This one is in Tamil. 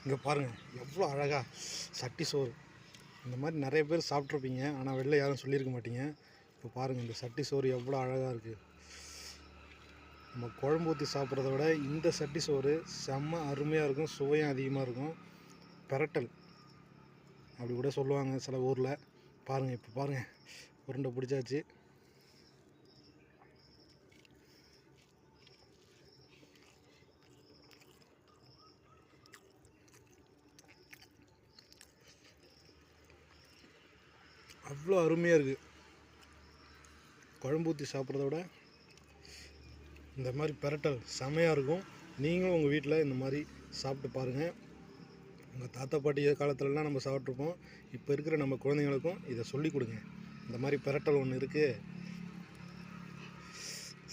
இங்கே பாருங்கள் எவ்வளோ அழகாக சட்டி சோறு. இந்த மாதிரி நிறைய பேர் சாப்பிட்ருப்பீங்க, ஆனால் வெளில யாரும் சொல்லியிருக்க மாட்டீங்க. இப்போ பாருங்கள் இந்த சட்டி சோறு எவ்வளோ அழகாக இருக்குது. நம்ம குழம்பு ஊற்றி சாப்பிட்றத விட இந்த சட்டி சோறு செம்ம அருமையாக இருக்கும், சுவையும் அதிகமாக இருக்கும். பெரட்டல் அப்படி கூட சொல்லுவாங்க சில ஊரில். பாருங்கள் இப்போ பாருங்கள் உருண்டை பிடிச்சாச்சு. அவ்வளோ அருமையாக இருக்குது. குழம்பு ஊற்றி சாப்பிட்றத விட இந்த மாதிரி பெரட்டல் செமையாக இருக்கும். நீங்களும் உங்கள் வீட்டில் இந்த மாதிரி சாப்பிட்டு பாருங்கள். உங்கள் தாத்தா பாட்டி காலத்துலலாம் நம்ம சாப்பிட்ருப்போம். இப்போ இருக்கிற நம்ம குழந்தைங்களுக்கும் இதை சொல்லிக் கொடுங்க. இந்த மாதிரி பெரட்டல் ஒன்று இருக்குது,